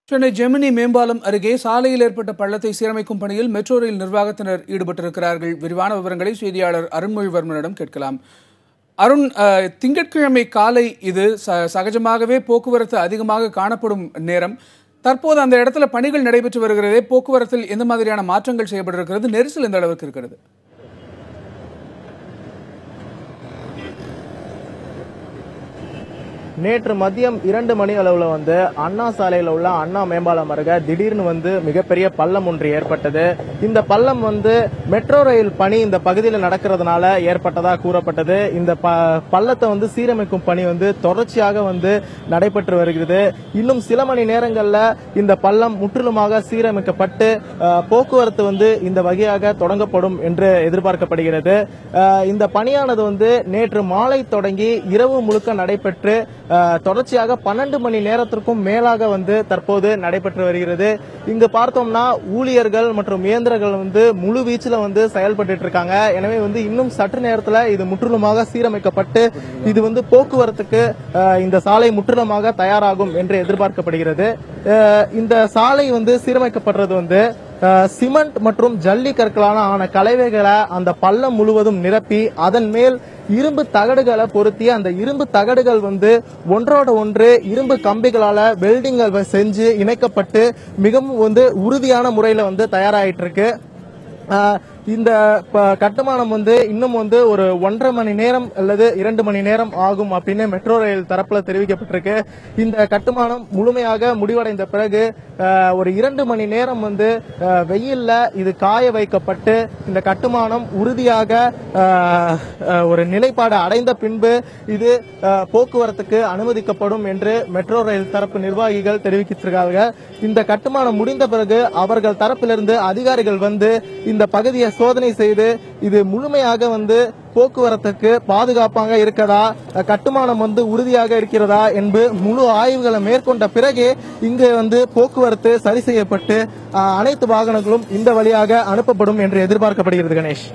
சென்னை ஜெமினி மேம்பாலம் அருகே சாலையில் ஏற்பட்ட பள்ளத்தை சீரமைக்கும் பணியில் மெட்ரோ ரயில் நிர்வாகத்தினர் ஈடுபட்டிருக்கிறார்கள். விரிவான விவரங்களை செய்தியாளர் அருண்மொழிவர்மனிடம் கேட்கலாம். அருண், திங்கட்கிழமை காலை இது சகஜமாகவே போக்குவரத்து அதிகமாக காணப்படும் நேரம். தற்போது அந்த இடத்துல பணிகள் நடைபெற்று வருகிறதே, போக்குவரத்தில் எந்த மாதிரியான மாற்றங்கள் செய்யப்பட்டிருக்கிறது, நெரிசல் எந்த அளவுக்கு இருக்கிறது? நேற்று மதியம் 2 மணி அளவுல அண்ணா சாலையில உள்ள அண்ணா மேம்பாலம் அருகே திடீர்னு மிகப்பெரிய பள்ளம் ஒன்று ஏற்பட்டது. இந்த பள்ளம் மெட்ரோ ரயில் பணி இந்த பகுதியில் நடக்கிறதுனால ஏற்பட்டதா கூறப்பட்டது. இந்த பள்ளத்தை சீரமைக்கும் பணி தொடர்ச்சியாக நடைபெற்று வருகிறது. இன்னும் சில மணி நேரங்கள்ல இந்த பள்ளம் முற்றிலுமாக சீரமைக்கப்பட்டு போக்குவரத்து இந்த வகையாக தொடங்கப்படும் என்று எதிர்பார்க்கப்படுகிறது. இந்த பணியானது நேற்று மாலை தொடங்கி இரவு முழுக்க நடைபெற்று தொடர்ச்சியாக 12 மணி நேரத்திற்கும் மேலாக தற்போது நடைபெற்று வருகிறது. இங்கு பார்த்தோம்னா ஊழியர்கள் மற்றும் இயந்திரங்கள் முழு வீச்சில் செயல்பட்டு இருக்காங்க. எனவே இன்னும் சற்று நேரத்தில் இது முற்றிலுமாக சீரமைக்கப்பட்டு இது போக்குவரத்துக்கு இந்த சாலை முற்றிலுமாக தயாராகும் என்று எதிர்பார்க்கப்படுகிறது. இந்த சாலை சீரமைக்கப்படுறது சிமெண்ட் மற்றும் ஜல்லி கற்களான ஆன கலவைகளை அந்த பள்ளம் முழுவதும் நிரப்பி அதன் மேல் இரும்பு தகடுகளை பொருத்தி அந்த இரும்பு தகடுகள் ஒன்றோட ஒன்று இரும்பு கம்பிகளால வெல்டிங்கள் செஞ்சு இணைக்கப்பட்டு மிகவும் உறுதியான முறையில தயாராயிட்டு இருக்கு. இந்த கட்டுமானம் இன்னும் ஒரு 1.5 மணி நேரம் அல்லது 2 மணி நேரம் ஆகும் அப்படின்னு மெட்ரோ ரயில் தரப்புல தெரிவிக்கப்பட்டிருக்கு. இந்த கட்டுமானம் முழுமையாக முடிவடைந்த பிறகு ஒரு 2 மணி நேரம் வெயில்ல இது காய வைக்கப்பட்டு இந்த கட்டுமானம் உறுதியாக ஒரு நிலைப்பாடு அடைந்த பின்பு இது போக்குவரத்துக்கு அனுமதிக்கப்படும் என்று மெட்ரோ ரயில் தரப்பு நிர்வாகிகள் தெரிவித்திருக்காங்க. இந்த கட்டுமானம் முடிந்த பிறகு அவர்கள் தரப்பிலிருந்து அதிகாரிகள் இந்த பகுதியை சோதனை செய்து இது முழுமையாக போக்குவரத்துக்கு பாதுகாப்பாக இருக்கிறதா, கட்டுமானம் உறுதியாக இருக்கிறதா என்று முழு ஆய்வுகளை மேற்கொண்ட பிறகு இங்கு போக்குவரத்து சரி செய்யப்பட்டு அனைத்து வாகனங்களும் இந்த வழியாக அனுப்பப்படும் என்று எதிர்பார்க்கப்படுகிறது. கணேஷ்.